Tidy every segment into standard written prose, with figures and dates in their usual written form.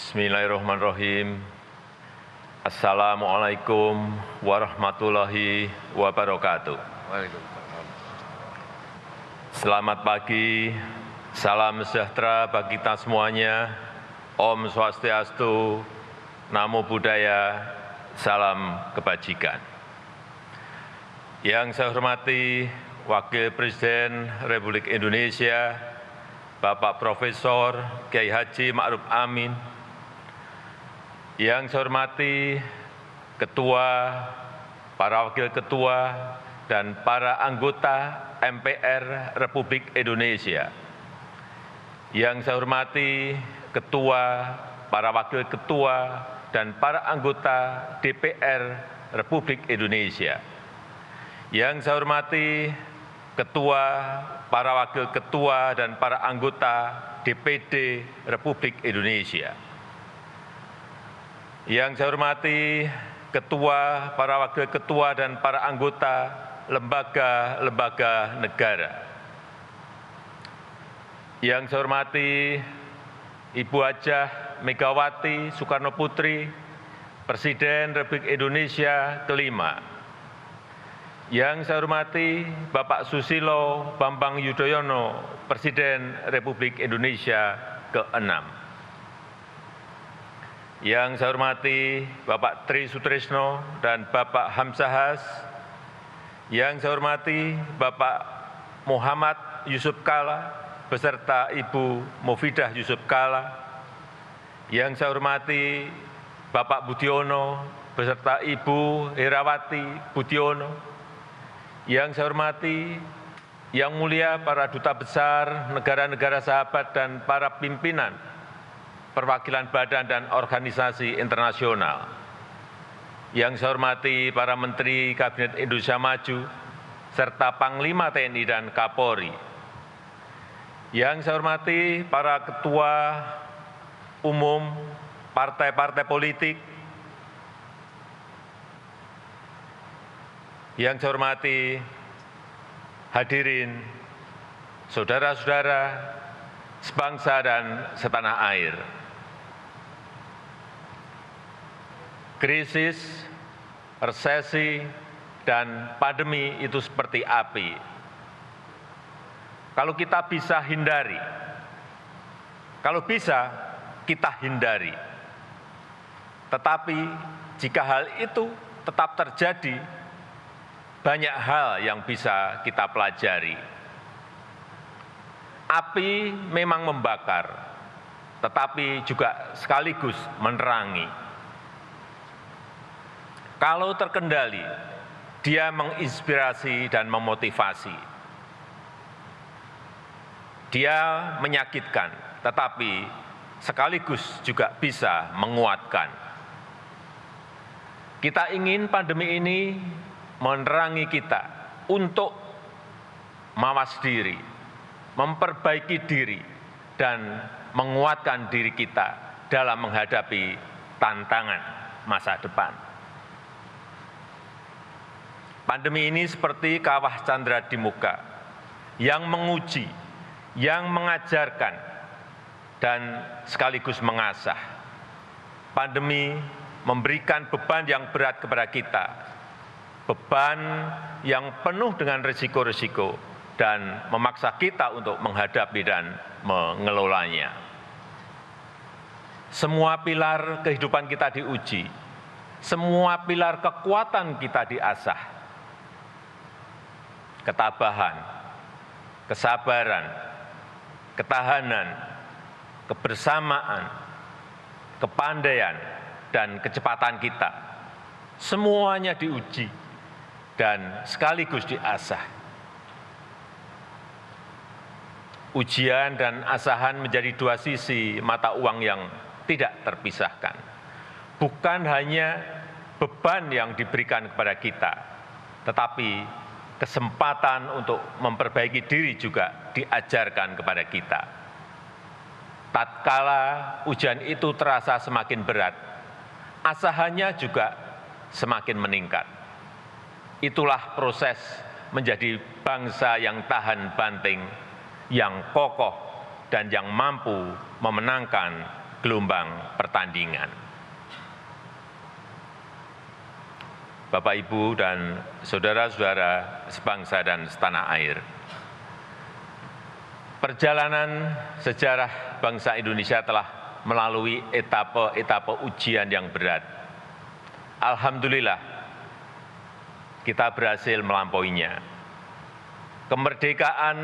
Bismillahirrahmanirrahim. Assalamualaikum warahmatullahi wabarakatuh. Selamat pagi, salam sejahtera bagi kita semuanya. Om Swastiastu, Namo Buddhaya, salam kebajikan. Yang saya hormati Wakil Presiden Republik Indonesia, Bapak Profesor Kiai Haji Ma'ruf Amin, yang saya hormati Ketua, para Wakil Ketua, dan para anggota MPR Republik Indonesia. Yang saya hormati Ketua, para Wakil Ketua, dan para anggota DPR Republik Indonesia. Yang saya hormati Ketua, para Wakil Ketua, dan para anggota DPD Republik Indonesia. Yang saya hormati Ketua, para Wakil Ketua, dan para anggota lembaga-lembaga negara. Yang saya hormati Ibu Hajah Megawati Soekarno Putri, Presiden Republik Indonesia kelima. Yang saya hormati Bapak Susilo Bambang Yudhoyono, Presiden Republik Indonesia ke-6. Yang saya hormati Bapak Tri Sutrisno dan Bapak Hamzahas. Yang saya hormati Bapak Muhammad Yusuf Kalla beserta Ibu Mufidah Yusuf Kalla. Yang saya hormati Bapak Budiono beserta Ibu Herawati Budiono. Yang saya hormati Yang Mulia para Duta Besar negara-negara sahabat dan para pimpinan perwakilan badan dan organisasi internasional. Yang saya hormati para Menteri Kabinet Indonesia Maju, serta Panglima TNI dan Kapolri. Yang saya hormati para Ketua Umum partai-partai politik. Yang saya hormati hadirin, saudara-saudara sebangsa dan setanah air. Krisis, resesi, dan pandemi itu seperti api. Kalau kita bisa hindari, kalau bisa kita hindari. Tetapi jika hal itu tetap terjadi, banyak hal yang bisa kita pelajari. Api memang membakar, tetapi juga sekaligus menerangi. Kalau terkendali, dia menginspirasi dan memotivasi. Dia menyakitkan, tetapi sekaligus juga bisa menguatkan. Kita ingin pandemi ini menerangi kita untuk mawas diri, memperbaiki diri, dan menguatkan diri kita dalam menghadapi tantangan masa depan. Pandemi ini seperti kawah candra di muka, yang menguji, yang mengajarkan, dan sekaligus mengasah. Pandemi memberikan beban yang berat kepada kita, beban yang penuh dengan risiko-risiko, dan memaksa kita untuk menghadapi dan mengelolanya. Semua pilar kehidupan kita diuji, semua pilar kekuatan kita diasah. Ketabahan, kesabaran, ketahanan, kebersamaan, kepandaian, dan kecepatan kita, semuanya diuji dan sekaligus diasah. Ujian dan asahan menjadi dua sisi mata uang yang tidak terpisahkan. Bukan hanya beban yang diberikan kepada kita, tetapi kesempatan untuk memperbaiki diri juga diajarkan kepada kita. Tatkala ujian itu terasa semakin berat, asahannya juga semakin meningkat. Itulah proses menjadi bangsa yang tahan banting, yang kokoh, dan yang mampu memenangkan gelombang pertandingan. Bapak, Ibu, dan saudara-saudara sebangsa dan setanah air, perjalanan sejarah bangsa Indonesia telah melalui etapa-etapa ujian yang berat. Alhamdulillah, kita berhasil melampauinya. Kemerdekaan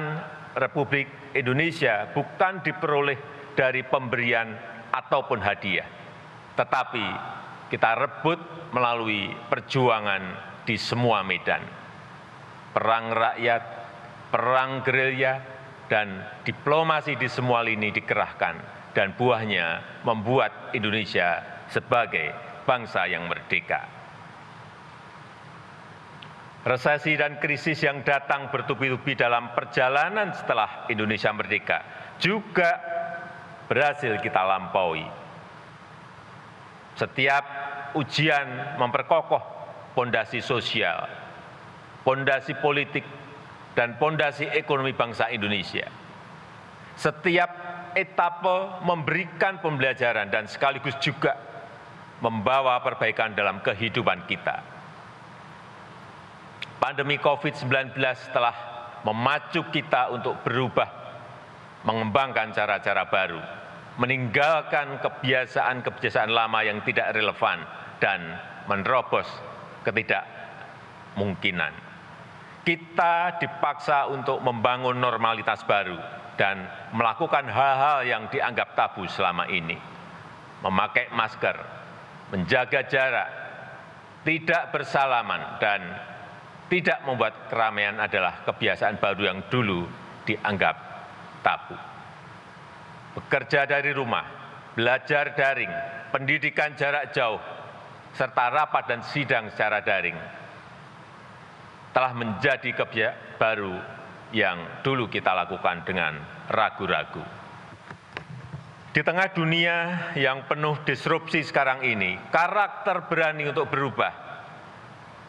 Republik Indonesia bukan diperoleh dari pemberian ataupun hadiah, tetapi kita rebut melalui perjuangan di semua medan. Perang rakyat, perang gerilya, dan diplomasi di semua lini dikerahkan, dan buahnya membuat Indonesia sebagai bangsa yang merdeka. Resesi dan krisis yang datang bertubi-tubi dalam perjalanan setelah Indonesia merdeka juga berhasil kita lampaui. Setiap ujian memperkokoh pondasi sosial, pondasi politik, dan pondasi ekonomi bangsa Indonesia. Setiap etapa memberikan pembelajaran dan sekaligus juga membawa perbaikan dalam kehidupan kita. Pandemi COVID-19 telah memacu kita untuk berubah, mengembangkan cara-cara baru, meninggalkan kebiasaan-kebiasaan lama yang tidak relevan, dan menerobos ketidakmungkinan. Kita dipaksa untuk membangun normalitas baru dan melakukan hal-hal yang dianggap tabu selama ini. Memakai masker, menjaga jarak, tidak bersalaman, dan tidak membuat keramaian adalah kebiasaan baru yang dulu dianggap tabu. Bekerja dari rumah, belajar daring, pendidikan jarak jauh, serta rapat dan sidang secara daring telah menjadi kebiasaan baru yang dulu kita lakukan dengan ragu-ragu. Di tengah dunia yang penuh disrupsi sekarang ini, karakter berani untuk berubah,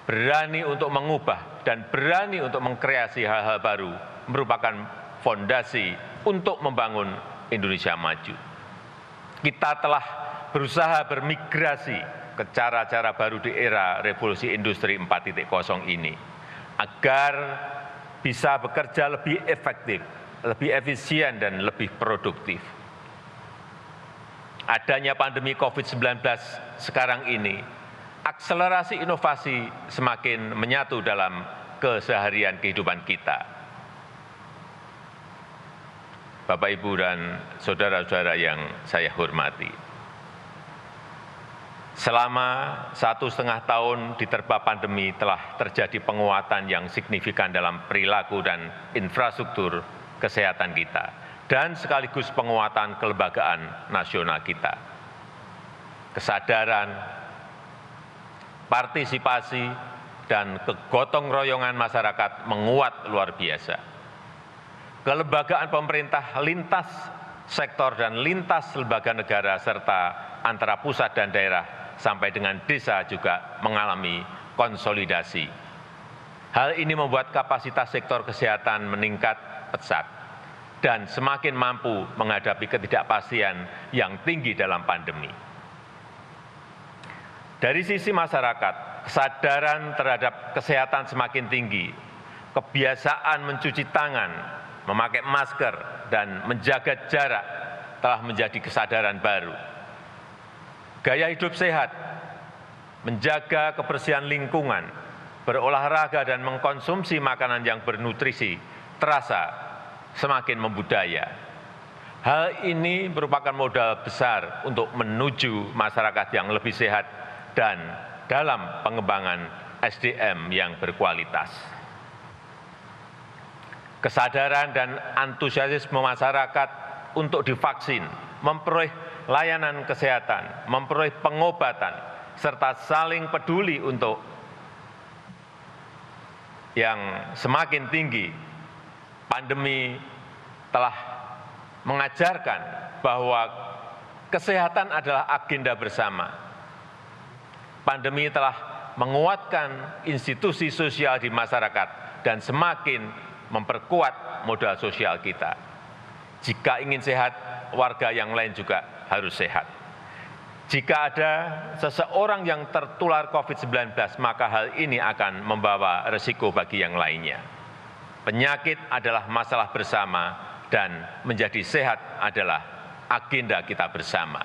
berani untuk mengubah, dan berani untuk mengkreasi hal-hal baru merupakan fondasi untuk membangun Indonesia maju. Kita telah berusaha bermigrasi ke cara-cara baru di era revolusi industri 4.0 ini, agar bisa bekerja lebih efektif, lebih efisien, dan lebih produktif. Adanya pandemi COVID-19 sekarang ini, akselerasi inovasi semakin menyatu dalam keseharian kehidupan kita. Bapak, Ibu, dan saudara-saudara yang saya hormati, selama 1,5 tahun diterpa pandemi telah terjadi penguatan yang signifikan dalam perilaku dan infrastruktur kesehatan kita, dan sekaligus penguatan kelembagaan nasional kita. Kesadaran, partisipasi, dan kegotong royongan masyarakat menguat luar biasa. Kelembagaan pemerintah lintas sektor dan lintas lembaga negara serta antara pusat dan daerah sampai dengan desa juga mengalami konsolidasi. Hal ini membuat kapasitas sektor kesehatan meningkat pesat dan semakin mampu menghadapi ketidakpastian yang tinggi dalam pandemi. Dari sisi masyarakat, kesadaran terhadap kesehatan semakin tinggi, kebiasaan mencuci tangan, memakai masker, dan menjaga jarak telah menjadi kesadaran baru. Gaya hidup sehat, menjaga kebersihan lingkungan, berolahraga, dan mengkonsumsi makanan yang bernutrisi terasa semakin membudaya. Hal ini merupakan modal besar untuk menuju masyarakat yang lebih sehat dan dalam pengembangan SDM yang berkualitas. Kesadaran dan antusiasme masyarakat untuk divaksin, memperoleh layanan kesehatan, memperoleh pengobatan, serta saling peduli untuk yang semakin tinggi. Pandemi telah mengajarkan bahwa kesehatan adalah agenda bersama. Pandemi telah menguatkan institusi sosial di masyarakat dan semakin memperkuat modal sosial kita. Jika ingin sehat, warga yang lain juga harus sehat. Jika ada seseorang yang tertular COVID-19, maka hal ini akan membawa resiko bagi yang lainnya. Penyakit adalah masalah bersama dan menjadi sehat adalah agenda kita bersama.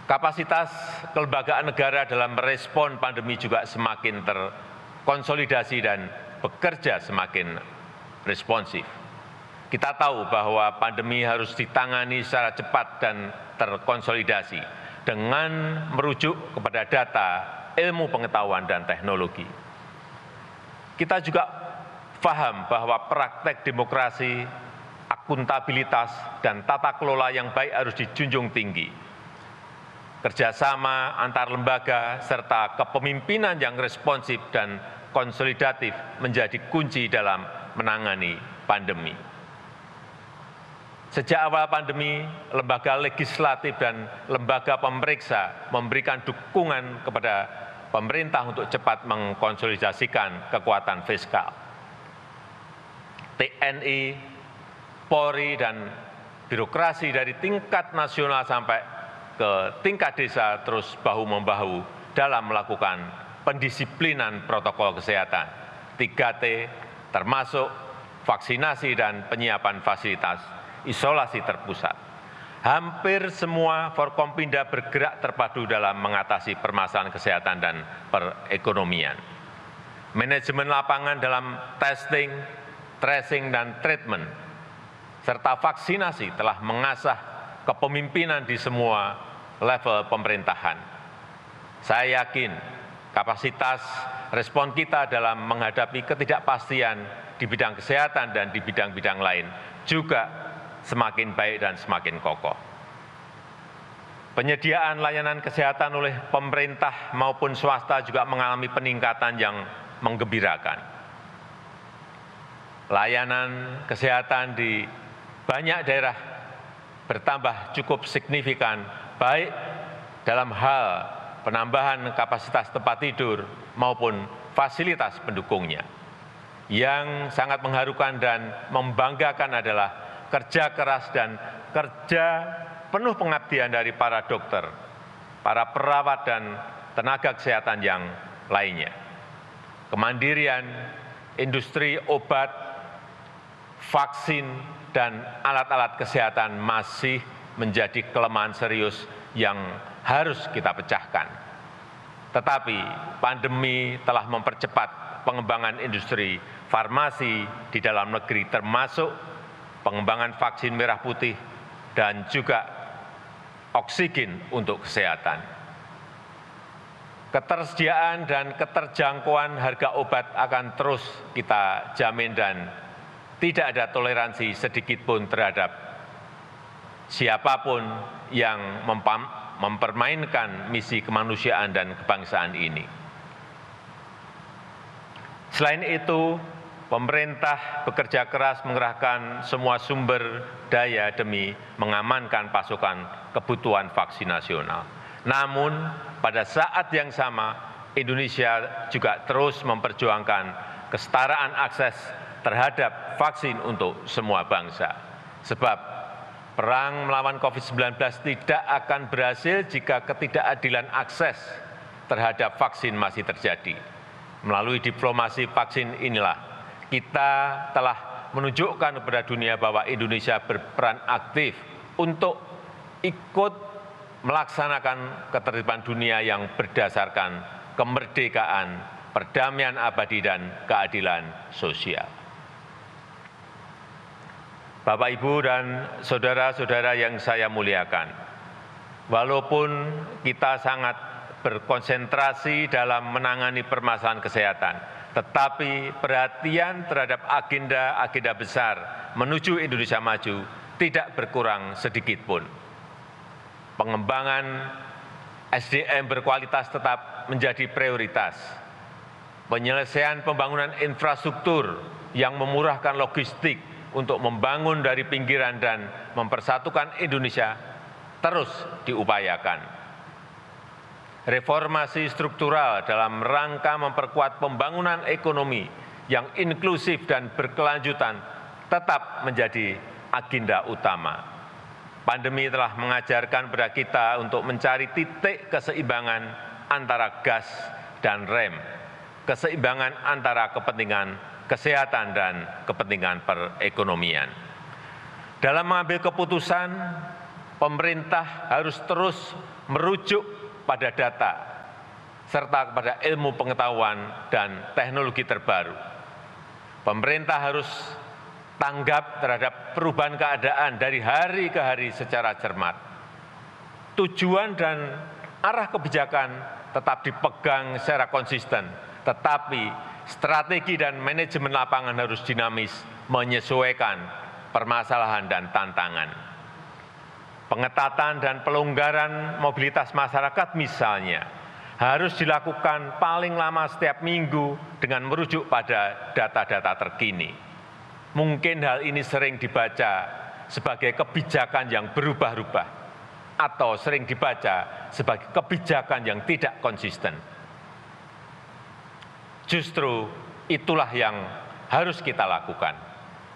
Kapasitas kelembagaan negara dalam merespon pandemi juga semakin terkonsolidasi dan bekerja semakin responsif. Kita tahu bahwa pandemi harus ditangani secara cepat dan terkonsolidasi dengan merujuk kepada data, ilmu pengetahuan, dan teknologi. Kita juga paham bahwa praktek demokrasi, akuntabilitas, dan tata kelola yang baik harus dijunjung tinggi. Kerjasama antar lembaga serta kepemimpinan yang responsif dan konsolidatif menjadi kunci dalam menangani pandemi. Sejak awal pandemi, lembaga legislatif dan lembaga pemeriksa memberikan dukungan kepada pemerintah untuk cepat mengkonsolidasikan kekuatan fiskal. TNI, Polri, dan birokrasi dari tingkat nasional sampai ke tingkat desa terus bahu-membahu dalam melakukan pendisiplinan protokol kesehatan, 3T, termasuk vaksinasi dan penyiapan fasilitas isolasi terpusat. Hampir semua Forkompinda bergerak terpadu dalam mengatasi permasalahan kesehatan dan perekonomian. Manajemen lapangan dalam testing, tracing, dan treatment, serta vaksinasi telah mengasah kepemimpinan di semua level pemerintahan. Saya yakin kapasitas respon kita dalam menghadapi ketidakpastian di bidang kesehatan dan di bidang-bidang lain juga semakin baik dan semakin kokoh. Penyediaan layanan kesehatan oleh pemerintah maupun swasta juga mengalami peningkatan yang menggembirakan. Layanan kesehatan di banyak daerah bertambah cukup signifikan, baik dalam hal penambahan kapasitas tempat tidur maupun fasilitas pendukungnya. Yang sangat mengharukan dan membanggakan adalah kerja keras dan kerja penuh pengabdian dari para dokter, para perawat, dan tenaga kesehatan yang lainnya. Kemandirian industri obat, vaksin, dan alat-alat kesehatan masih menjadi kelemahan serius yang harus kita pecahkan. Tetapi pandemi telah mempercepat pengembangan industri farmasi di dalam negeri, termasuk pengembangan vaksin merah putih dan juga oksigen untuk kesehatan. Ketersediaan dan keterjangkauan harga obat akan terus kita jamin dan tidak ada toleransi sedikitpun terhadap siapapun yang mempermainkan misi kemanusiaan dan kebangsaan ini. Selain itu, pemerintah bekerja keras mengerahkan semua sumber daya demi mengamankan pasokan kebutuhan vaksin nasional. Namun, pada saat yang sama, Indonesia juga terus memperjuangkan kesetaraan akses terhadap vaksin untuk semua bangsa. Sebab perang melawan COVID-19 tidak akan berhasil jika ketidakadilan akses terhadap vaksin masih terjadi. Melalui diplomasi vaksin inilah kita telah menunjukkan kepada dunia bahwa Indonesia berperan aktif untuk ikut melaksanakan ketertiban dunia yang berdasarkan kemerdekaan, perdamaian abadi, dan keadilan sosial. Bapak, Ibu, dan saudara-saudara yang saya muliakan, walaupun kita sangat berkonsentrasi dalam menangani permasalahan kesehatan, tetapi perhatian terhadap agenda-agenda besar menuju Indonesia maju tidak berkurang sedikit pun. Pengembangan SDM berkualitas tetap menjadi prioritas. Penyelesaian pembangunan infrastruktur yang memurahkan logistik untuk membangun dari pinggiran dan mempersatukan Indonesia terus diupayakan. Reformasi struktural dalam rangka memperkuat pembangunan ekonomi yang inklusif dan berkelanjutan tetap menjadi agenda utama. Pandemi telah mengajarkan kepada kita untuk mencari titik keseimbangan antara gas dan rem, keseimbangan antara kepentingan kesehatan dan kepentingan perekonomian. Dalam mengambil keputusan, pemerintah harus terus merujuk pada data serta kepada ilmu pengetahuan dan teknologi terbaru. Pemerintah harus tanggap terhadap perubahan keadaan dari hari ke hari secara cermat. Tujuan dan arah kebijakan tetap dipegang secara konsisten, tetapi strategi dan manajemen lapangan harus dinamis, menyesuaikan permasalahan dan tantangan. Pengetatan dan pelonggaran mobilitas masyarakat misalnya harus dilakukan paling lama setiap minggu dengan merujuk pada data-data terkini. Mungkin hal ini sering dibaca sebagai kebijakan yang berubah-ubah atau sering dibaca sebagai kebijakan yang tidak konsisten. Justru itulah yang harus kita lakukan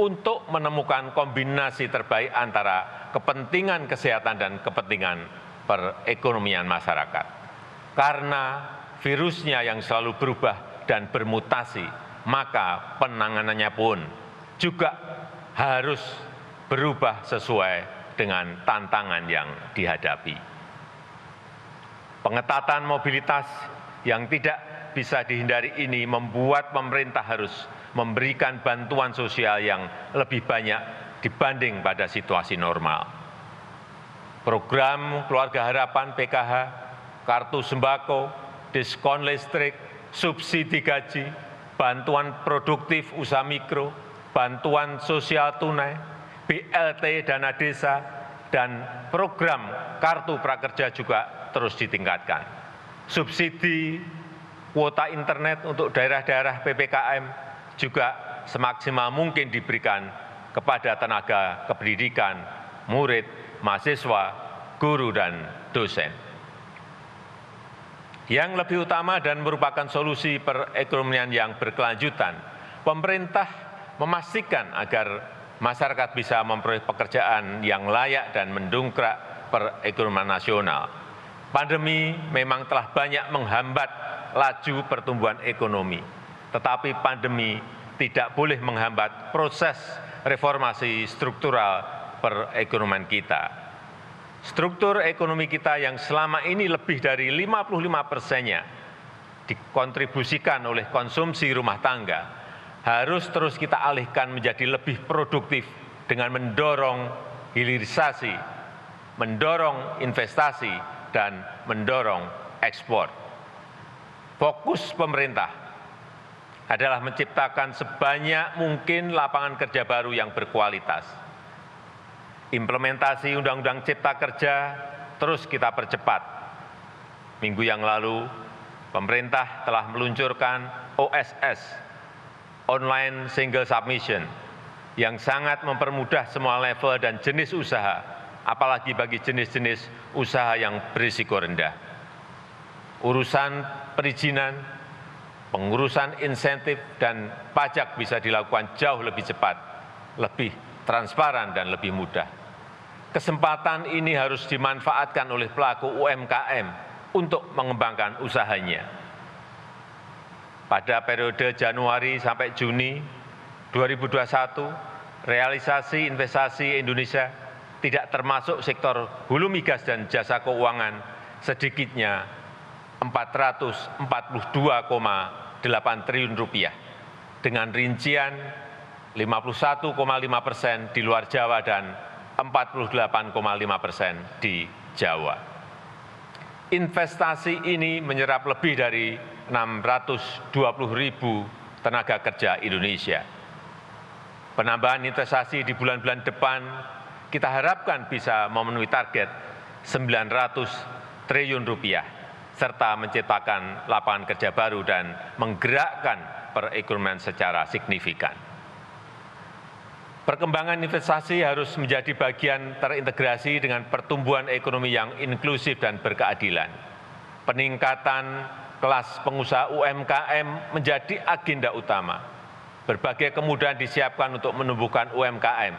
untuk menemukan kombinasi terbaik antara kepentingan kesehatan dan kepentingan perekonomian masyarakat. Karena virusnya yang selalu berubah dan bermutasi, maka penanganannya pun juga harus berubah sesuai dengan tantangan yang dihadapi. Pengetatan mobilitas yang tidak bisa dihindari ini membuat pemerintah harus memberikan bantuan sosial yang lebih banyak dibanding pada situasi normal. Program Keluarga Harapan PKH, kartu sembako, diskon listrik, subsidi gaji, bantuan produktif usaha mikro, bantuan sosial tunai, BLT dana desa, dan program kartu prakerja juga terus ditingkatkan. Subsidi kuota internet untuk daerah-daerah PPKM juga semaksimal mungkin diberikan kepada tenaga kependidikan, murid, mahasiswa, guru, dan dosen. Yang lebih utama dan merupakan solusi perekonomian yang berkelanjutan, pemerintah memastikan agar masyarakat bisa memperoleh pekerjaan yang layak dan mendongkrak perekonomian nasional. Pandemi memang telah banyak menghambat laju pertumbuhan ekonomi, tetapi pandemi tidak boleh menghambat proses reformasi struktural perekonomian kita. Struktur ekonomi kita yang selama ini lebih dari 55%-nya dikontribusikan oleh konsumsi rumah tangga, harus terus kita alihkan menjadi lebih produktif dengan mendorong hilirisasi, mendorong investasi, dan mendorong ekspor. Fokus pemerintah adalah menciptakan sebanyak mungkin lapangan kerja baru yang berkualitas. Implementasi Undang-Undang Cipta Kerja terus kita percepat. Minggu yang lalu, pemerintah telah meluncurkan OSS, Online Single Submission, yang sangat mempermudah semua level dan jenis usaha, apalagi bagi jenis-jenis usaha yang berisiko rendah. Urusan perizinan, pengurusan insentif, dan pajak bisa dilakukan jauh lebih cepat, lebih transparan, dan lebih mudah. Kesempatan ini harus dimanfaatkan oleh pelaku UMKM untuk mengembangkan usahanya. Pada periode Januari sampai Juni 2021, realisasi investasi Indonesia tidak termasuk sektor hulu migas dan jasa keuangan sedikitnya 442,8 triliun rupiah, dengan rincian 51,5% di luar Jawa dan 48,5% di Jawa. Investasi ini menyerap lebih dari 620.000 tenaga kerja Indonesia. Penambahan investasi di bulan-bulan depan kita harapkan bisa memenuhi target 900 triliun rupiah, serta menciptakan lapangan kerja baru dan menggerakkan perekonomian secara signifikan. Perkembangan investasi harus menjadi bagian terintegrasi dengan pertumbuhan ekonomi yang inklusif dan berkeadilan. Peningkatan kelas pengusaha UMKM menjadi agenda utama. Berbagai kemudahan disiapkan untuk menumbuhkan UMKM,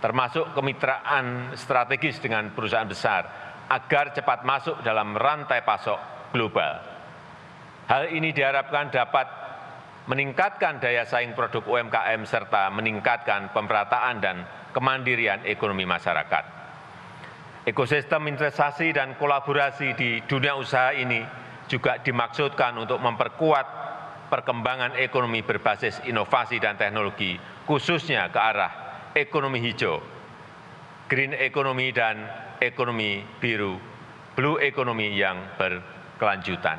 termasuk kemitraan strategis dengan perusahaan besar, agar cepat masuk dalam rantai pasok global. Hal ini diharapkan dapat meningkatkan daya saing produk UMKM serta meningkatkan pemerataan dan kemandirian ekonomi masyarakat. Ekosistem investasi dan kolaborasi di dunia usaha ini juga dimaksudkan untuk memperkuat perkembangan ekonomi berbasis inovasi dan teknologi, khususnya ke arah ekonomi hijau, green economy dan ekonomi biru, blue economy yang berkelanjutan.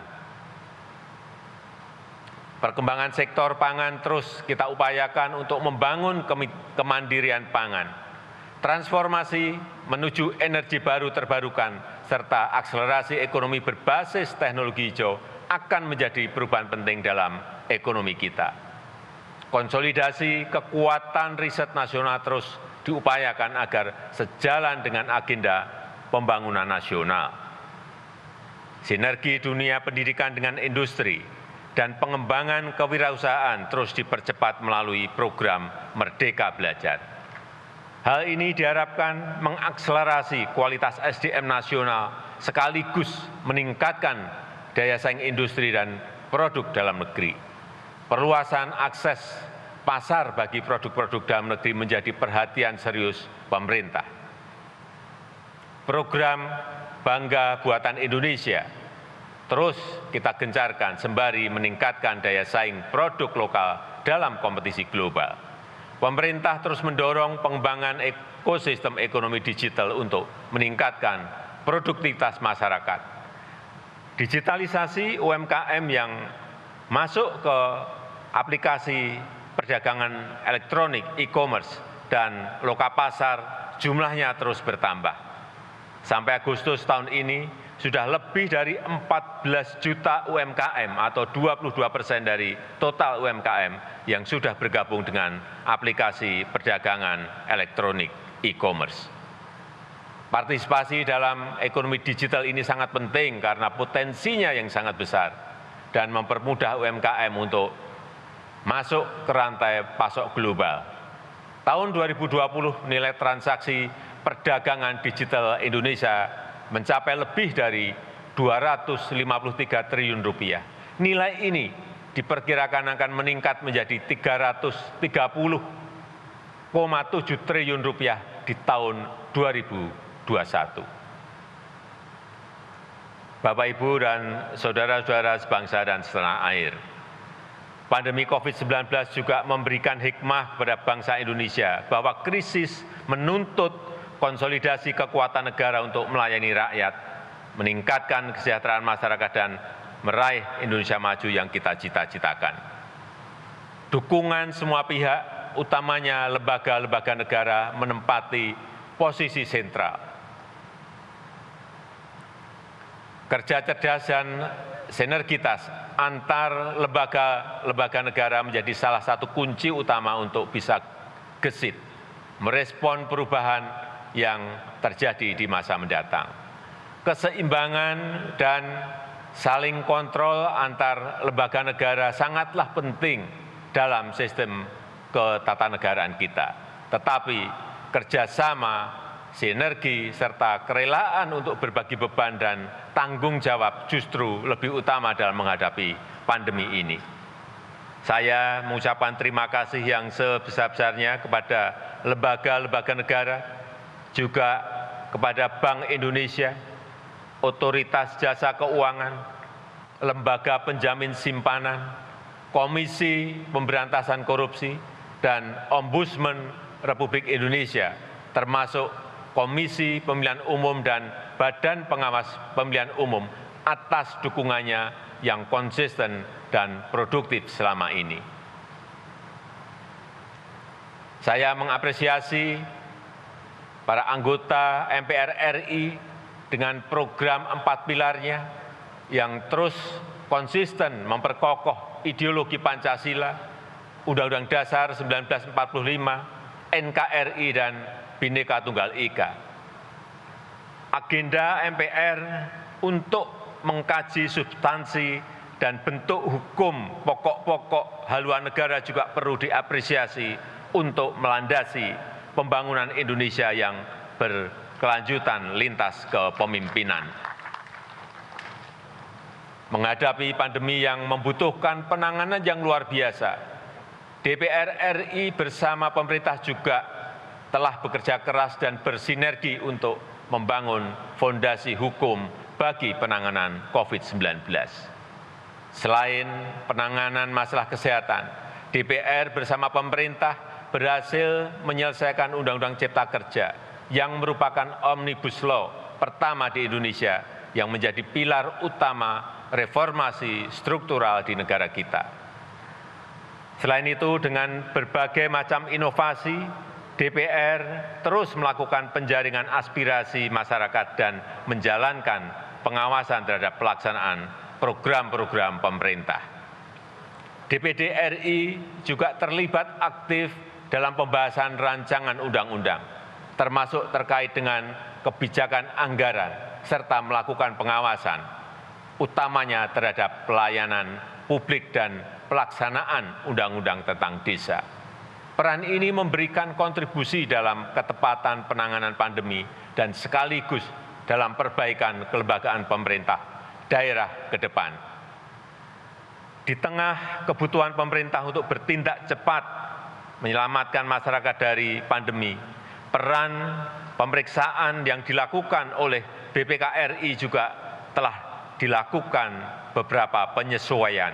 Perkembangan sektor pangan terus kita upayakan untuk membangun kemandirian pangan, transformasi menuju energi baru terbarukan, serta akselerasi ekonomi berbasis teknologi hijau akan menjadi perubahan penting dalam ekonomi kita. Konsolidasi kekuatan riset nasional terus diupayakan agar sejalan dengan agenda pembangunan nasional. Sinergi dunia pendidikan dengan industri dan pengembangan kewirausahaan terus dipercepat melalui program Merdeka Belajar. Hal ini diharapkan mengakselerasi kualitas SDM nasional sekaligus meningkatkan daya saing industri dan produk dalam negeri. Perluasan akses pasar bagi produk-produk dalam negeri menjadi perhatian serius pemerintah. Program Bangga Buatan Indonesia terus kita gencarkan sembari meningkatkan daya saing produk lokal dalam kompetisi global. Pemerintah terus mendorong pengembangan ekosistem ekonomi digital untuk meningkatkan produktivitas masyarakat. Digitalisasi UMKM yang masuk ke aplikasi perdagangan elektronik, e-commerce, dan lokapasar jumlahnya terus bertambah. Sampai Agustus tahun ini, sudah lebih dari 14 juta UMKM atau 22% dari total UMKM yang sudah bergabung dengan aplikasi perdagangan elektronik e-commerce. Partisipasi dalam ekonomi digital ini sangat penting karena potensinya yang sangat besar dan mempermudah UMKM untuk masuk ke rantai pasok global. Tahun 2020 nilai transaksi perdagangan digital Indonesia mencapai lebih dari 253 triliun rupiah. Nilai ini diperkirakan akan meningkat menjadi 330,7 triliun rupiah di tahun 2021. Bapak, Ibu, dan saudara-saudara sebangsa dan setanah air, pandemi COVID-19 juga memberikan hikmah kepada bangsa Indonesia bahwa krisis menuntut konsolidasi kekuatan negara untuk melayani rakyat, meningkatkan kesejahteraan masyarakat, dan meraih Indonesia maju yang kita cita-citakan. Dukungan semua pihak, utamanya lembaga-lembaga negara, menempati posisi sentral. Kerja cerdas dan sinergitas antar lembaga negara menjadi salah satu kunci utama untuk bisa gesit merespon perubahan yang terjadi di masa mendatang. Keseimbangan dan saling kontrol antar lembaga negara sangatlah penting dalam sistem ketatanegaraan kita. Tetapi kerjasama, sinergi, serta kerelaan untuk berbagi beban dan tanggung jawab justru lebih utama dalam menghadapi pandemi ini. Saya mengucapkan terima kasih yang sebesar-besarnya kepada lembaga-lembaga negara, juga kepada Bank Indonesia, Otoritas Jasa Keuangan, Lembaga Penjamin Simpanan, Komisi Pemberantasan Korupsi, dan Ombudsman Republik Indonesia, termasuk Komisi Pemilihan Umum dan Badan Pengawas Pemilihan Umum atas dukungannya yang konsisten dan produktif selama ini. Saya mengapresiasi para anggota MPR RI dengan program 4 pilarnya yang terus konsisten memperkokoh ideologi Pancasila, Undang-Undang Dasar 1945, NKRI, dan Bhinneka Tunggal Ika. Agenda MPR untuk mengkaji substansi dan bentuk hukum pokok-pokok haluan negara juga perlu diapresiasi untuk melandasi pembangunan Indonesia yang berkelanjutan lintas kepemimpinan. Menghadapi pandemi yang membutuhkan penanganan yang luar biasa, DPR RI bersama pemerintah juga telah bekerja keras dan bersinergi untuk membangun fondasi hukum bagi penanganan COVID-19. Selain penanganan masalah kesehatan, DPR bersama pemerintah berhasil menyelesaikan Undang-Undang Cipta Kerja yang merupakan Omnibus Law pertama di Indonesia yang menjadi pilar utama reformasi struktural di negara kita. Selain itu, dengan berbagai macam inovasi, DPR terus melakukan penjaringan aspirasi masyarakat dan menjalankan pengawasan terhadap pelaksanaan program-program pemerintah. DPD RI juga terlibat aktif dalam pembahasan rancangan undang-undang, termasuk terkait dengan kebijakan anggaran, serta melakukan pengawasan, utamanya terhadap pelayanan publik dan pelaksanaan undang-undang tentang desa. Peran ini memberikan kontribusi dalam ketepatan penanganan pandemi dan sekaligus dalam perbaikan kelembagaan pemerintah daerah ke depan. Di tengah kebutuhan pemerintah untuk bertindak cepat menyelamatkan masyarakat dari pandemi, peran pemeriksaan yang dilakukan oleh BPK RI juga telah dilakukan beberapa penyesuaian.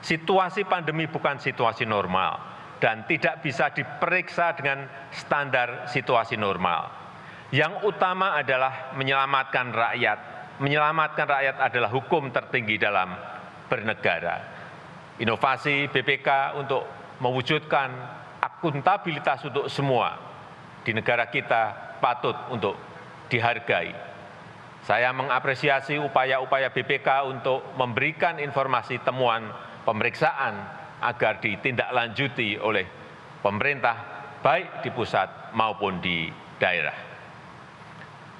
Situasi pandemi bukan situasi normal dan tidak bisa diperiksa dengan standar situasi normal. Yang utama adalah menyelamatkan rakyat. Menyelamatkan rakyat adalah hukum tertinggi dalam bernegara. Inovasi BPK untuk mewujudkan akuntabilitas untuk semua di negara kita patut untuk dihargai. Saya mengapresiasi upaya-upaya BPK untuk memberikan informasi temuan pemeriksaan agar ditindaklanjuti oleh pemerintah, baik di pusat maupun di daerah.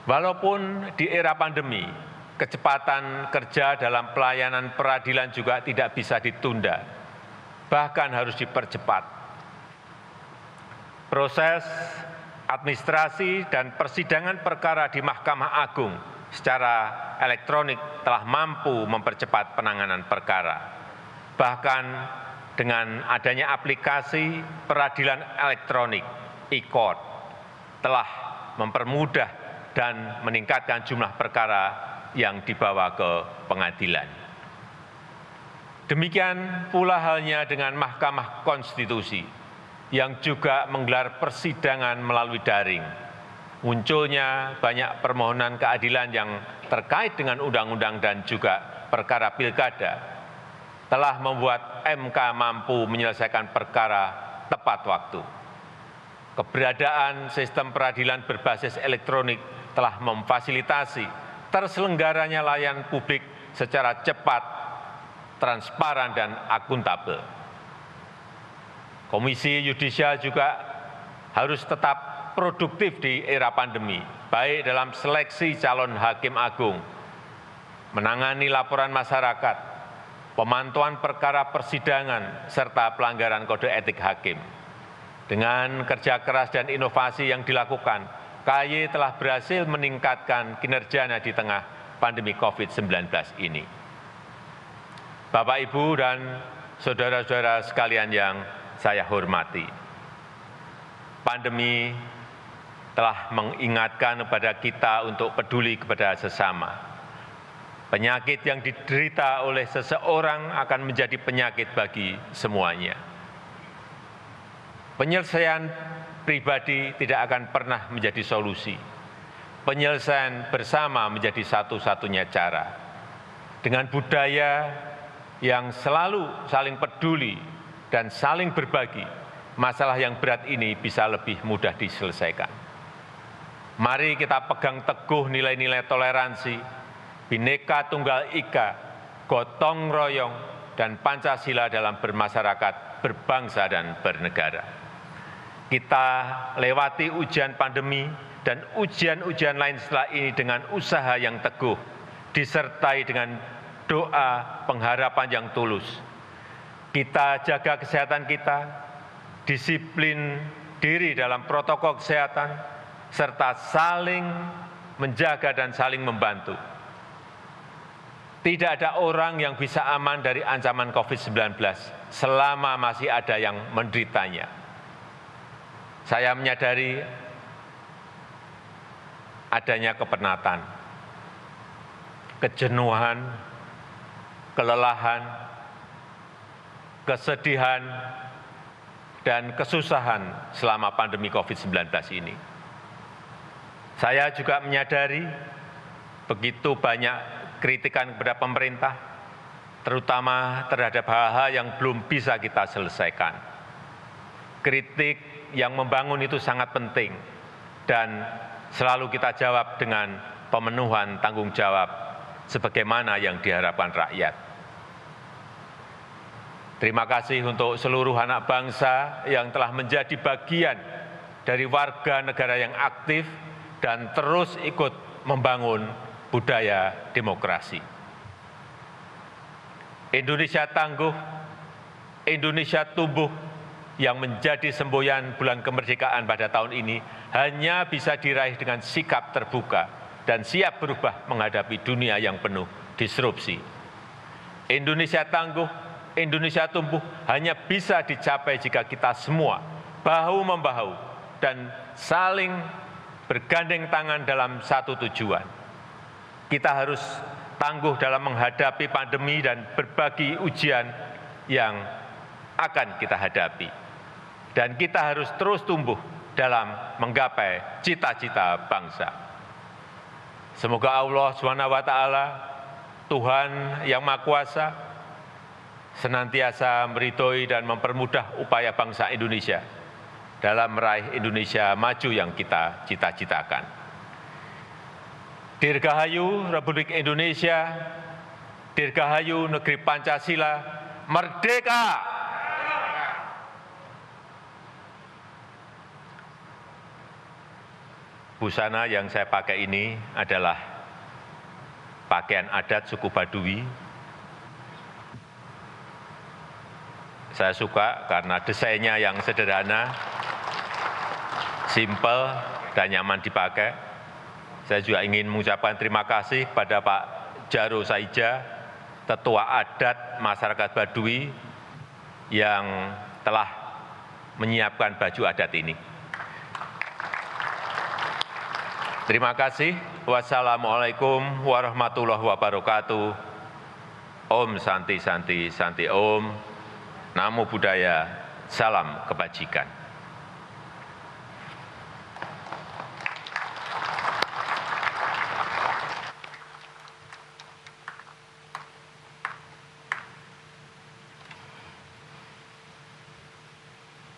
Walaupun di era pandemi, kecepatan kerja dalam pelayanan peradilan juga tidak bisa ditunda, bahkan harus dipercepat. Proses administrasi dan persidangan perkara di Mahkamah Agung secara elektronik telah mampu mempercepat penanganan perkara. Bahkan dengan adanya aplikasi peradilan elektronik e-court telah mempermudah dan meningkatkan jumlah perkara yang dibawa ke pengadilan. Demikian pula halnya dengan Mahkamah Konstitusi yang juga menggelar persidangan melalui daring. Munculnya banyak permohonan keadilan yang terkait dengan undang-undang dan juga perkara pilkada telah membuat MK mampu menyelesaikan perkara tepat waktu. Keberadaan sistem peradilan berbasis elektronik telah memfasilitasi terselenggaranya layanan publik secara cepat, transparan, dan akuntabel. Komisi Yudisial juga harus tetap produktif di era pandemi, baik dalam seleksi calon hakim agung, menangani laporan masyarakat, pemantauan perkara persidangan, serta pelanggaran kode etik hakim. Dengan kerja keras dan inovasi yang dilakukan, KAY telah berhasil meningkatkan kinerjanya di tengah pandemi COVID-19 ini. Bapak, Ibu, dan saudara-saudara sekalian yang saya hormati, pandemi telah mengingatkan kepada kita untuk peduli kepada sesama. Penyakit yang diderita oleh seseorang akan menjadi penyakit bagi semuanya. Penyelesaian pribadi tidak akan pernah menjadi solusi. Penyelesaian bersama menjadi satu-satunya cara. Dengan budaya yang selalu saling peduli dan saling berbagi, masalah yang berat ini bisa lebih mudah diselesaikan. Mari kita pegang teguh nilai-nilai toleransi, Bhinneka Tunggal Ika, gotong royong, dan Pancasila dalam bermasyarakat, berbangsa, dan bernegara. Kita lewati ujian pandemi dan ujian-ujian lain setelah ini dengan usaha yang teguh, disertai dengan doa pengharapan yang tulus. Kita jaga kesehatan kita, disiplin diri dalam protokol kesehatan, serta saling menjaga dan saling membantu. Tidak ada orang yang bisa aman dari ancaman COVID-19 selama masih ada yang menderitanya. Saya menyadari adanya kepenatan, kejenuhan, kelelahan, kesedihan, dan kesusahan selama pandemi COVID-19 ini. Saya juga menyadari begitu banyak kritikan kepada pemerintah, terutama terhadap hal-hal yang belum bisa kita selesaikan. Kritik yang membangun itu sangat penting dan selalu kita jawab dengan pemenuhan tanggung jawab sebagaimana yang diharapkan rakyat. Terima kasih untuk seluruh anak bangsa yang telah menjadi bagian dari warga negara yang aktif dan terus ikut membangun budaya demokrasi. Indonesia tangguh, Indonesia tumbuh yang menjadi semboyan bulan kemerdekaan pada tahun ini hanya bisa diraih dengan sikap terbuka dan siap berubah menghadapi dunia yang penuh disrupsi. Indonesia tangguh, Indonesia tumbuh hanya bisa dicapai jika kita semua bahu-membahu dan saling bergandeng tangan dalam satu tujuan. Kita harus tangguh dalam menghadapi pandemi dan berbagi ujian yang akan kita hadapi. Dan kita harus terus tumbuh dalam menggapai cita-cita bangsa. Semoga Allah SWT, Tuhan yang Maha Kuasa, senantiasa meridhoi dan mempermudah upaya bangsa Indonesia dalam meraih Indonesia maju yang kita cita-citakan. Dirgahayu Republik Indonesia, Dirgahayu Negeri Pancasila, Merdeka! Busana yang saya pakai ini adalah pakaian adat suku Baduy. Saya suka karena desainnya yang sederhana, simpel, dan nyaman dipakai. Saya juga ingin mengucapkan terima kasih pada Pak Jaro Saija, Tetua Adat Masyarakat Baduy, yang telah menyiapkan baju adat ini. Terima kasih. Wassalamualaikum warahmatullahi wabarakatuh. Om Santi Santi Santi Om. Namo Buddhaya. Salam kebajikan.